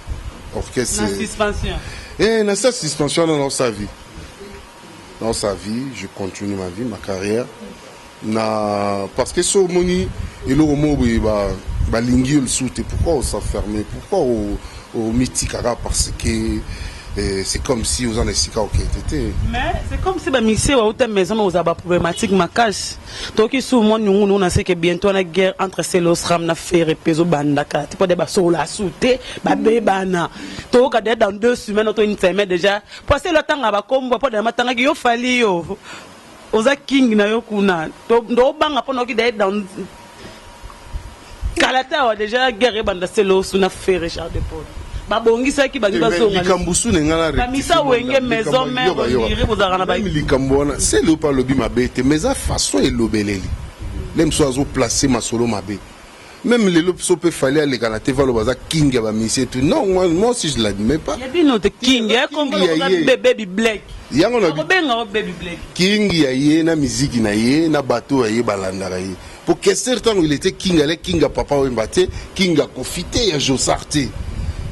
orchestre suspension na sa suspension dans sa vie je continue ma vie ma carrière na parce que so moni et le mo ba lingi le soute pourquoi on s'enfermer pourquoi au mythique parce que c'est comme si vous en avez mais c'est comme si monsieur wa autant maison mais vous avez problématique ma cache donc souvent nous on sait que bientôt la guerre entre Selos Ram na faire peso bandaka tu peux débat sur la soute ba bebana to ka dans 2 semaines on une semaine déjà passer le temps ba kombo pas de matanga yo fali yo oza king na yo kuna to ndo banga pono ki dans Kalata wa déjà guerre banda Selos na faire Richard de Paul babongisa ki bangi bazonga likambusu nengana kamisa wenge maison mère ndiri bozarana ba likambona c'est le pas lobi mabete mais à façon et lobeleli même soazo placer ma solo mabe même les lobso peut fallait aller kana te valo baza king ba mission tout non moi aussi je l'admets pas il y a bien king ya comme baby black yango na benga baby black king ya ye na musique na ye na bateau ya ye balandara ye pour que certain il était king allait king à papa Wembate king à confité ya Josarte.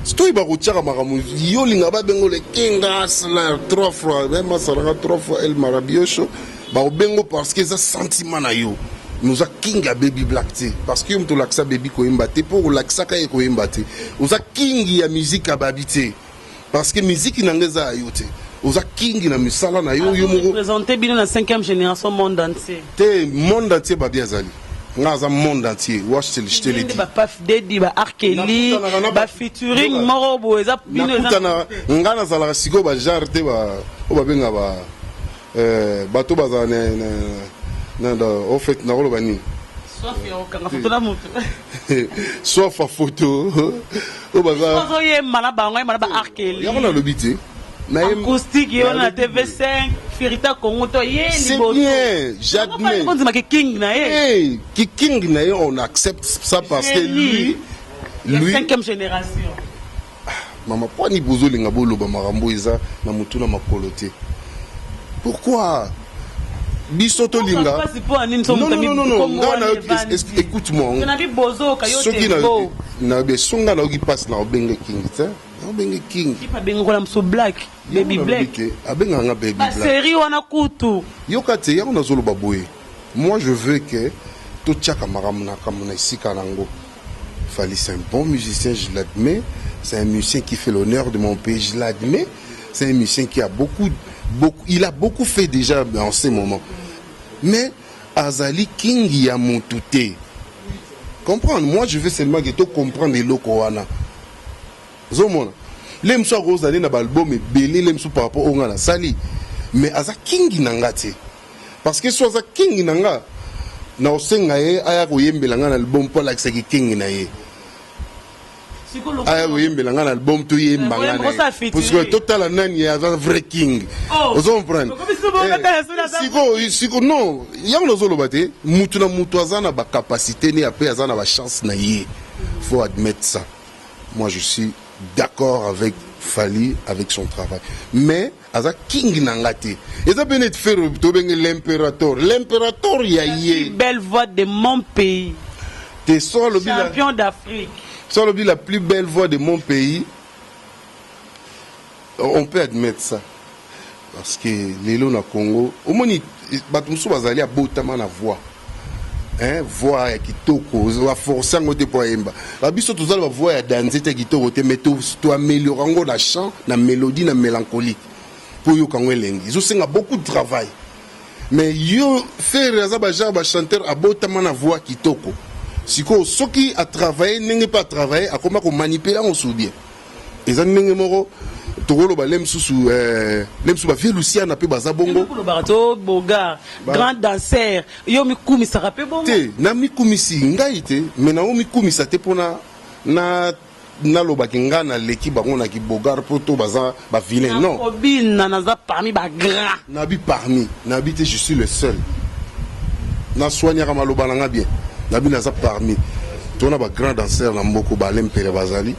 Stoi ba routiara maramu yolinga ba bengo le kinga sala 3 fois même ça 3 fois el marabiocho ba bengo parce que ça sentiment na yo nous a kinga baby black té parce que mto laksa baby ko Wembate pour laksa ka ko Wembate nous a king ya musique ababité parce que musique nangeza ayote nous a king na misala na yo yo mo présenter bino na 5e génération monde entier té monde entier ba biazali ngaza monde entier watch je te le dis ba paf dedi ba arkeli ba featuring morobo eza bino eza ngana sala siko ba jarte ba o ba benga ba bato baza na au fait na rolo bani sauf à photo o baza so ye mala ba ngai mala ba arkeli ya na lobité acoustique yo na TV5 Firita Congo to ye c'est bien j'admets king na ye king na ye on accepte ça parce que lui 5e génération mama poni bozo linga bolo ba marambo eza na mutuna makolote pourquoi bisoto linga non écoute-moi na be songa na ogi passe na obenge king ça obenge king qui pas bengo la mso black baby black abenga nga baby black série wana kutu yokate ya na zolo baboye moi je veux que to tchaka maramuna kamuna isika nango Fally c'est un bon musicien je l'admets c'est un musicien qui fait l'honneur de mon pays je l'admets c'est un musicien qui a beaucoup il a beaucoup fait déjà en ces moments mais azali king ya montouté comprendre moi je veux seulement que tu comprendre les locaux wana zomona lem so rose aller na album et belé lem so par rapport au ngana sali mais aza king nangati parce que so aza king nanga na osenga ye aya ko yembela ngana album pour la que king na ye aya ko yembela ngana album to yemba ngana parce que total nani aza vrai king vous comprenez siko non yango zolo bate mutu na mutu azana ba capacité ni après azana ba chance na ye faut admettre ça moi je suis d'accord avec Fally avec son travail mais aza king nangati eza benet faire to benga l'impérateur yaye belle voix de mon pays te so le champion d'Afrique so le la plus belle voix de mon pays On peut admettre ça. Parce que les lots na Congo, au moins, batumsu bazali a botama na voix. Hein, voix ya kitoko, va forcer ngo te po yemba. Ba biso tozala ba voix ya danser te kitoko te, mais to améliorer ngo la chant, na mélodie, na mélancolique. Pour yo kango elengi. Zo senga beaucoup de travail. Mais yo faire raza ba genre ba chanteur a botama na voix kitoko. Siko soki a travailler n'enge pas travailler, a comment ko manipuler en soudien. Ezan n'enge moko tokolo ba lemsusu ba vie Luciana pe baza bongo ko barato boga grand danseur yo mi kumisa pe bongo te na mi kumisi ngai te mais na mi kumisa te pona na loba kinga na leki bango na ki bogar poto baza ba vilain non obina naza parmi ba grand nabi te je suis le seul na soigner ma loba nga bien nabi naza parmi tona ba grand danseur na mboko ba lempere bazali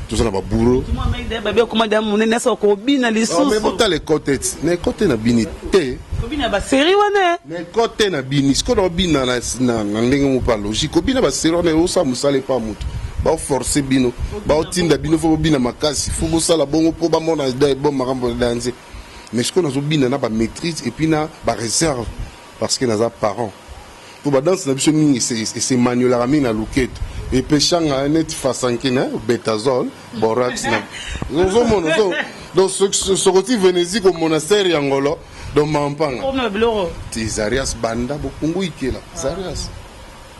tout ça na ba bourreau tout moi mais bébé comment dire mon nessa ko obina li sous mais bota les côtés na côté na bini te obina ba série wana na côté na bini sko na bina na ndenge mo pa logique obina ba série na osa musale pa mutu ba forcer bino ba otinda bino fo bina makasi fo bo sala bongo po ba mona da bon makambo danser mais sko na zo bina na ba maîtrise et puis na ba réserve parce que na za parents pour ba danse na biso mingi c'est manuel ramina loquette et pechanga net fasankina betazole borax na donc ce roti venezi au monastère yangolo dans mampanga tizarias banda bokungu ikela zarias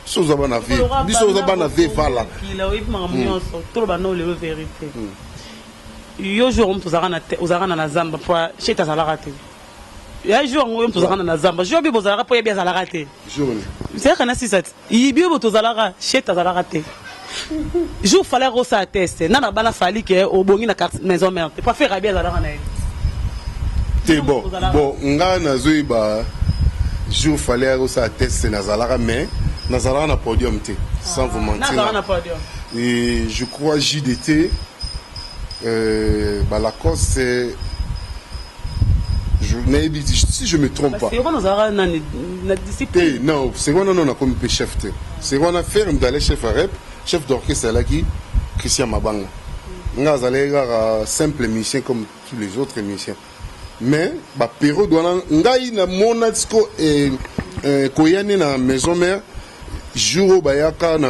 soza bana vie biso za bana vie vala kila oui mamunyo to bana le vérité yo jour on tozarana na zamba pour chez tazala te ya jour on tozarana na zamba jour bi bozala pour bien zala te jour c'est kana si sat yibi bo tozala chez tazala te jour fallait rosa test nana bana fali ke obongi na carte maison mère pas faire bien zala na te bon nga na zoiba jour fallait rosa test na zala mais na zala na podium te sans vous mentir na zala na podium et je crois JDT la cause c'est si je me trompe pas. Non, c'est quoi non comme chef. C'est quoi on a fait d'aller chef rep, chef d'orchestre là qui Christian Mabanga. On a allé simple musicien comme tous les autres musiciens. Mais ba période on ngai na monatsko et koyane na maison mère jour bayaka na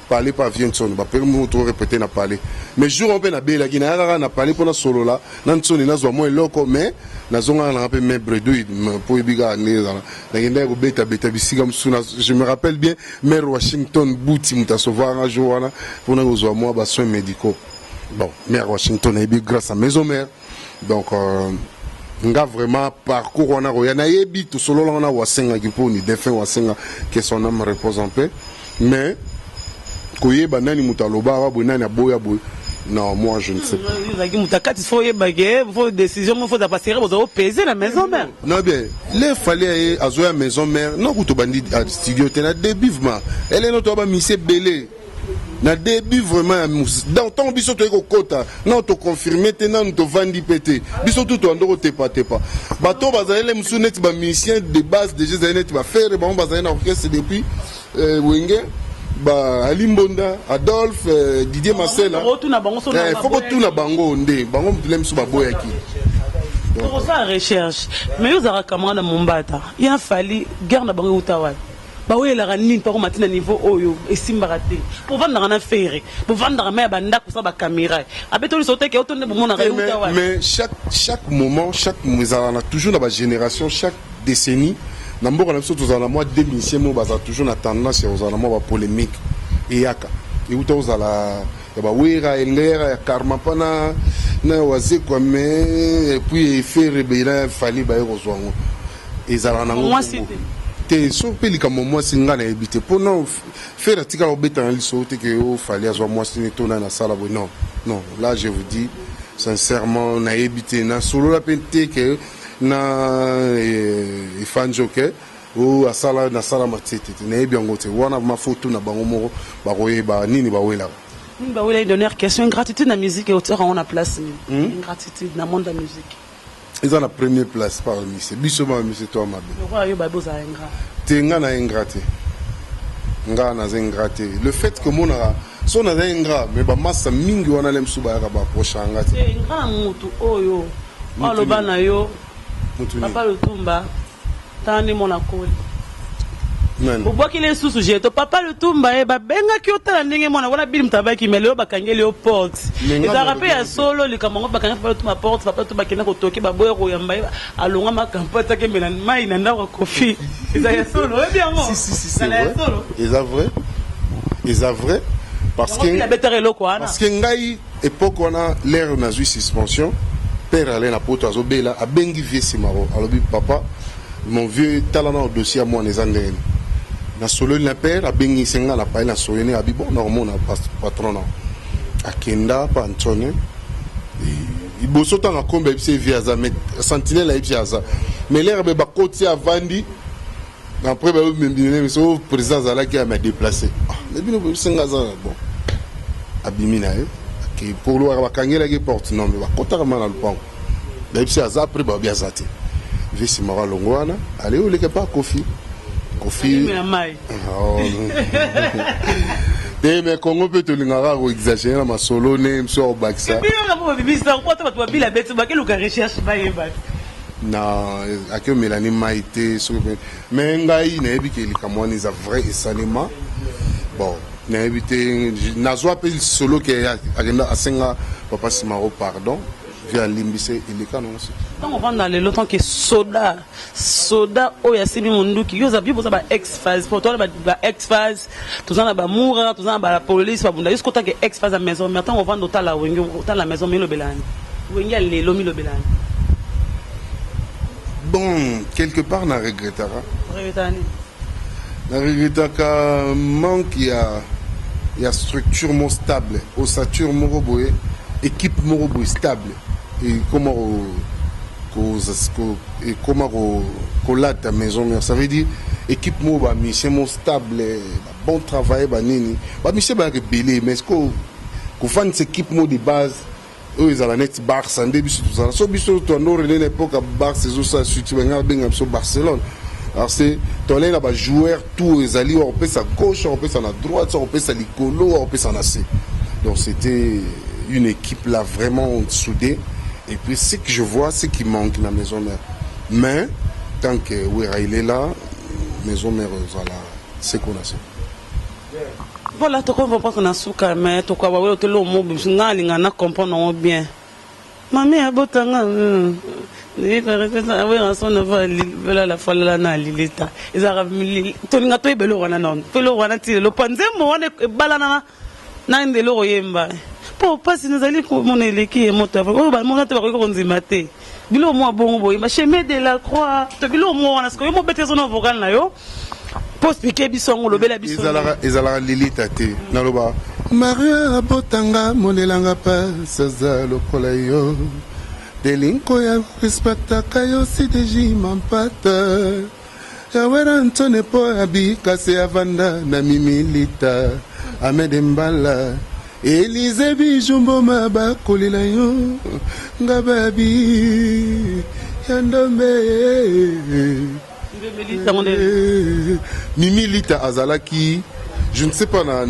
parler pas Vienson ba permo to répéter na parler mais jour on peut na bela ki na parler pour na solo là na tsoni na zo mo eloko mais na zonga na pe membre de pour biga na ngenda ko beta bisiga msuna je me rappelle bien maire Washington Bouti mutasovoir un jour na pour na zo mo ba soins médicaux bon maire Washington et bien grâce à maison mère donc nga vraiment parcours on a royana yebi tout solo on a wasenga qui pour ni défunt wasenga que son âme repose en paix mais koyeba nani mutaloba wa bonani aboya boy non moi je ne sais pas zaki mutakati faut yebage faut décision faut passer vous peser la maison mère non bien les fallait azoya maison mère non kuto bandi studio tena débivement elle est notre ba mise belé na début vraiment dans ton biso to ko kota non to confirmer tena to vandi pété biso tout to ndoko te pas bato bazalé msunet ba musicien de base déjà zanet ba faire ba bazalé na orchestre depuis wenge ba Alimbonda Adolphe Didier Marcella faut tout na bango ndé bango mtulem su ba boyaki donc ça recherche mais yo zara camarade Mombata il a fallu guerre na bango utawa ba oui la ranine par matin niveau oyo esimbaraté pour vendre na faire pour vendre mais banda ko sa ba caméra abeto sauter ke autonne bon na utawa mais chaque moment chaque on a toujours dans la génération chaque décennie na mboko na biso tozala moi 2000 mo baza toujours na tendance ya ozala moi ba polémique et yaka et uta ozala ya ba wera engera ya karma pana na waze kwa mais et puis faire bela fali ba yozwango ezala na ngo te so pelika moi singa na ebité pour non faire tika obeta na liso te que o fali azwa moi sini tona na sala bo non là je vous dis sincèrement na ebité na solo la pente que na ifanjoke ou asala na sala matete na ebiango te wana ma photo na bango moko ba koyeba nini ba wela une dernière question ingratitude na musique et auteur on a place ingratitude na monde de la musique ils ont la première place parmi c'est biso ma monsieur toi ma le roi yo ba boza ingrat tenga na ingraté nga na ingrat te. Le fait que mon so na ingrat mais ba massa mingi wana lem suba ya ba prochain nga te. Ingrat mutu oyo. Aloba na yo. Papa Lutumba. Tani mona koli. Boboki les sous sujet to papa Lutumba e ba benga ki otala ndenge mona wana bili mtabaki meleo bakangeli yo porte. Eza rappel ya solo likamongo bakanga papa Lutumba porte papa Lutumba kena ko toki ba boyo ko yamba alonga makampata ke mena mai na ndako kofi. Eza ya solo e bien mo. Si c'est vrai. Eza vrai parce que ngai époque wana l'air na zui suspension père allait na poto azobela abengi vie simaro alobi papa mon vieux talent au dossier à moi les andens na solo na père abengi senga na pa na soyene abi bon normal na patron na akenda pa Antonio il bosota na kombe bise via za met sentinelle a bise za mais l'air be bakoti avandi après ba mbimine mais so président zala qui a m'a déplacé mais bino senga za bon abimina que pour le bakangela ki porte non mais bakota kama na lupango ba bise za après ba bia zate visi mara longwana allez où les pas Kofi mais Congo peut te l'ingara ou exagérer dans ma solo name sur Baxa non à que Mélanie Maïté mais ngai na ebi ke likamwani za vrai et salima bon na ebité na zo appel solo que agenda asenga papa Simaro pardon via limbise ilika non aussi. Donc on va dans le temps que soda oya simi munduki yo za bibo za ba ex-phase pour toi ba ex-phase tous en ba moura tous en ba la police ba bunda jusqu'au temps que ex-phase à maison maintenant on va dans la wengi dans la maison milo belani wengi le lo milo belani bon quelque part na regrettara manque il y a structure mo stable ossature mo boye équipe mo boye stable et comment la maison ça veut dire équipe mo ba mission stable bon travail ba nini ba mission ba rebelle mais est-ce que fan cette équipe mo de base eux ils ont la net Barça début tout ça so biso to no relé l'époque à Barça c'est ça surtout ben sur Barcelone alors c'est ton là ba joueur tout ils allaient on peut sa gauche on peut sa droite on peut sa licolo on peut sa AC donc c'était une équipe là vraiment soudée. Et puis ce que je vois, c'est qu'il manque la maison mère. Mais tant que Ouera il est là, maison mère voilà, c'est qu'on a ça. Voilà, tu comprends pas qu'on a souka mais tu quoi ouais tu le mot nga lingana comprendre bien. Mami abotanga ni kareta ouais son va la folle là na lilita. Ils arabes to linga to ibelo wana non. Pelo wana ti le panzemo wana balana na ndelo yemba. Pour pas si nous allons mon éleki et mon travail oh bah mon travail qu'on dit maté bilo moi bon boy ma chemin de la croix to bilo moi on a ce que mo bete son vocal na yo post piqué bisongo lobela bisongo ezala lilita te na loba Maria botanga monelanga pa saza lokola yo delinko ya respecta kayo si deji mampata ya wera Antone po abi kase avanda na mimilita amedembala Elise bijumbo maba kolila yo ngababi yandombe Mimilita azalaki je ne sais pas na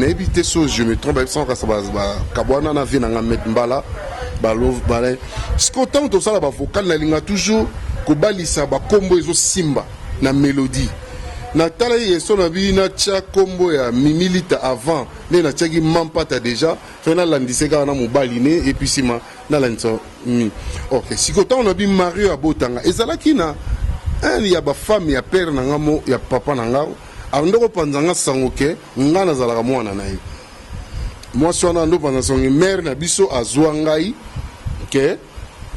évité ça je me trompe sans ka ba kabwana na vina nga metmbala balo balé scotant to sala ba vocal na linga toujours ko balisa ba kombo ezo simba na mélodie na tala yeso na bi na tia kombo ya Mimilita avant ne na tiaki mampata déjà fena landiseka na mobali ne et puis sima na lanso OK sikoto on a bi Mario abotanga ezalaki na il y a ba femme ya père na ngamo ya papa na ngao andoko panzanga sangoke ngana zalaka mwana na ye moi so na ndo panza songi mère na biso azwa ngai OK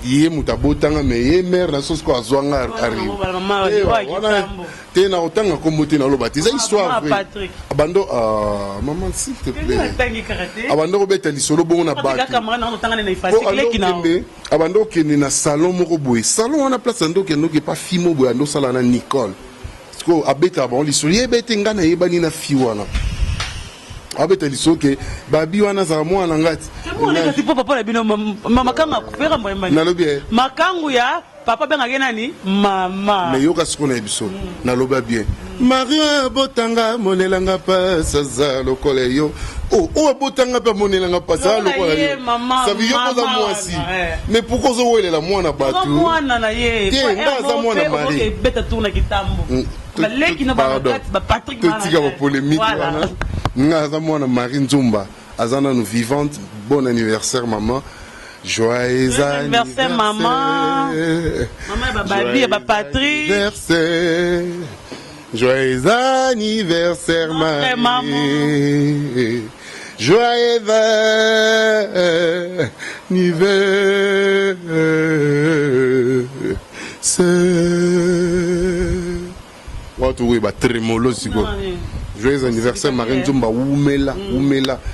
yé mutabotanga mais yé mère na sosko azwanga arrive te na otanga kombote na loba teza histoire abando maman s'il te plaît abando robeta lisolo bongo na batu abando kende na salon moko boye salon wana place ando kendo ke pas fimo boye ando sala na Nicole sko abeta bon lisolo yebete ngana yebani na fi wana abeta lisoke babi wana za mwana ngati papa na bino mama kanga kupera mwemba nalobi makangu ya papa benga nani mama mais yoka siko na biso na loba bien Maria botanga monelanga pa saza lokola yo oh botanga pa monelanga pa saza lokola yo ça veut dire que moi aussi mais pourquoi zo welela mwana batu mwana na ye ngaza mwana mari beta tourna kitambo baleki na ba Patrick mana tika ba polémique wana ngaza mwana Marie Nzumba azana nous vivante bon anniversaire maman. Joyeux anniversaire maman. Maman babi et Patrick. Joyeux anniversaire maman. Joyeux anniversaire. Watu ba tremolo siko. Joyeux anniversaire Marie Nzumba Oumela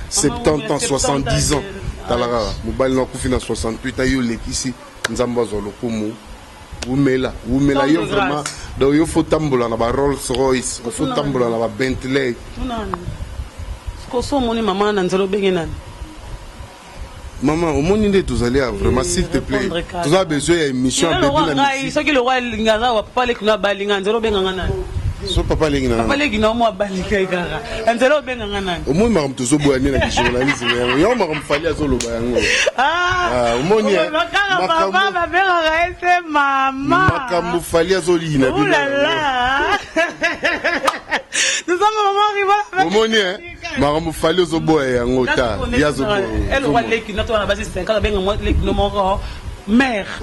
70 ans 70 ans. Talara mobile na kufina 68 ayo lekisi nzamba zo lokumu Oumela yo vraiment do yo faut tambola na ba Rolls Royce faut tambola na ba Bentley ko so moni maman na nzelo bengenani maman au monde nde tozali vraiment s'il te plaît tu as besoin d'une émission à bébé na musique ce que le roi lingaza wa papa le kuna balinga nzelo benganga nani so papa lengi na papa lengi na mo balika ikara nzelo benganga nani au monde maram tozo boani na journaliste yo maram fali azolo bayango au monde papa ba benga ese mama makambo fali azoli na bino nous sommes maman rival au monde maram fali ozoboya yango ta yazo elle roi leki na to na basi 50 benga mo leki no mo mère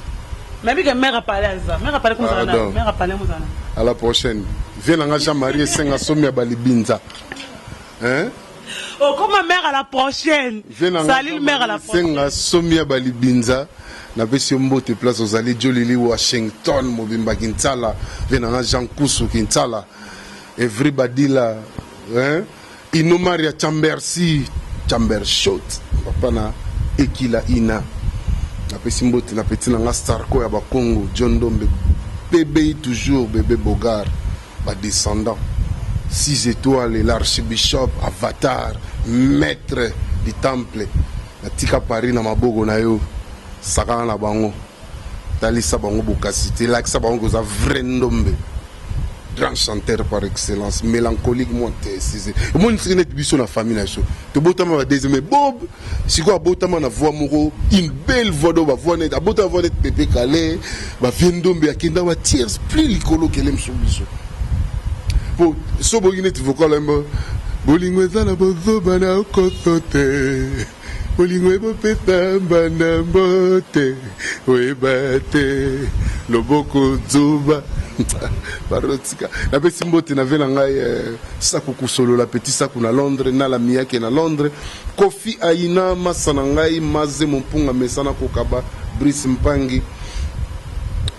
mais bien que mère a parlé à ça mère a parlé comme ça mère a parlé comme ça à la prochaine viens Jean-Marie Senga Somia Balibinza hein oh comme ma mère à la prochaine salut mère à la prochaine Senga Somia Balibinza na besi mbote place aux allées Jolili Washington Mobimba Kintala viens Jean Koussou Kintala everybody là hein Inomaria Chambersi Chambershot papa na Ekila Ina na pesi mbote na petit na Starko ya ba Congo John Dombe bébé toujours bébé Bogar ba descendant 6 étoiles l'archbishop Avatar maître du temple na tika Paris na mabogo na yo sakana na bango talisa bango bokasité laksa bango za vrai Ndombe grand chanteur par excellence mélancolique monté c'est mon net biso na famille na so to botama ba deuxième bob siko botama na voix moko une belle voix do ba voix net abota voix net Pépé Calais ba Ndombe akenda ba tiers plus likolo kelem so biso po so boginet vocal mbo bolingo ezala bozoba na kosote bolingo ebopesa mbanda mbote oebate loboko zuba barotika na pesi mbote na vela ngai saku kusolo la petit saku na Londres na la miake na Londres Kofi Aina masana ngai maze mpunga mesana kokaba Brice Mpangi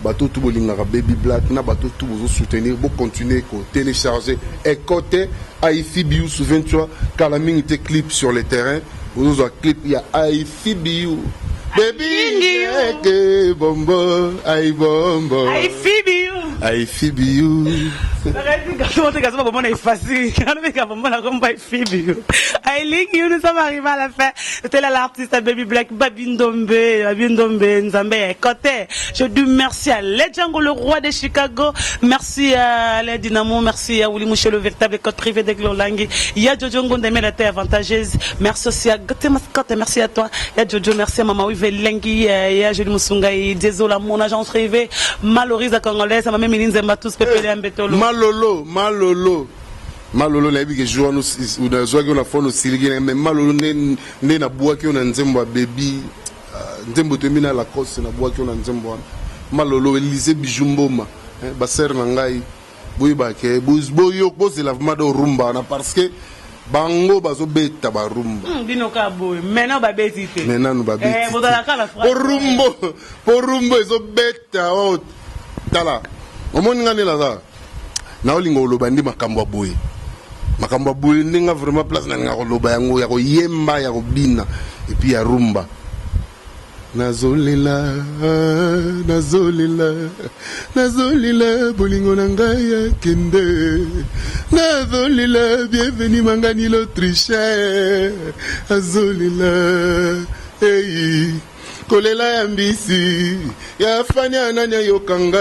bateau tout bolingaka Baby Black na bateau tout bozo soutenir bo continuer ko télécharger et côté Aifi Biu souviens-toi Kalaming te clip sur le terrain bozo clip il y a Aifi Biu baby que bombo ai bombo Aifi Biu Aifi Biu nous sommes arrivés à la fin. C'était là l'artiste Baby Black, Babi Ndombe, Nzambe, côté. Je dis merci à Led Django, le roi de Chicago. Merci à Led Dynamo, merci à Willy Mouché, le véritable code privé de Glolangui. Il y a Jojo Ngonde, la terre avantageuse. Merci aussi à Goté Mascotte, merci à toi. Il y a Jojo, merci à Maman Wive Lengi, il y a Julie Moussunga, désolé à mon agence privée. Malorise à Congolaise, à ma même Minzemba, tous pépélé à Mbetolo. Malolo na biki joa no na zoa ki na fono siligi mais malolo ne na bua ki na nzembo baby nzembo temina la coste na bua ki na nzembo malolo Elise Bijumboma ba ser na ngai boyi ba ke boyo boze la vma do rumba na parce que bango bazo beta ba rumba bino ka boy mena ba betite mena no ba betite bodala kala fra porumbo ezo beta o tala omoni ngani la za na olingo lobandi makambo boy makambo boy ndinga vraiment place na nga loba yango ya ko yemba ya ko bina et puis ya rumba nazolela bolingo na ngai ya kende nazolela bienvenue mangani l'Autriche azolela hey kolela ya mbisi ya fani ananya yokanga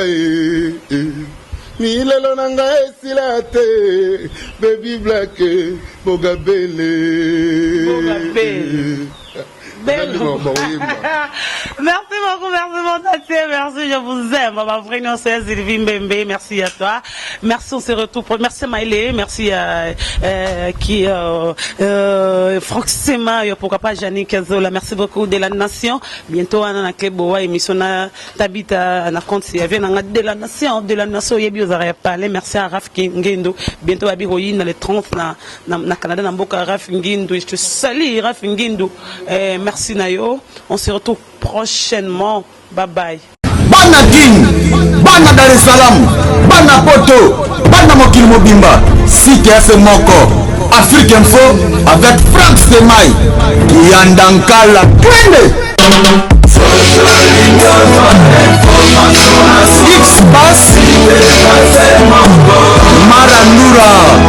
milelo na ngai esila te baby black bogabele Merci beaucoup, mon tati, merci, je vous aime. Ma vraie nom c'est Sylvie Mbembe, merci à toi. Merci, on se retrouve. Merci Maïlé, merci Franck Sema, pourquoi pas Jannick Zola, merci beaucoup de la nation. Bientôt, on a un club, émission Tabita, on a compte, il y avait de la nation, il y a parlé. Merci à Raf Ngendo. Bientôt, à Biroyi, dans les 30, na Canada, dans Boka, Raf Ngendo. Je te salue, Raf Ngendo. Merci Nayo, on se retrouve prochainement. Bye bye. Bana Guine, Bana Dar es Salaam, Bana Poto, Bana Mokil Mobimba, CTF Moko, Afrique Info avec Franck Semaï, Yandankala, Klende. X-Pass, Marandura.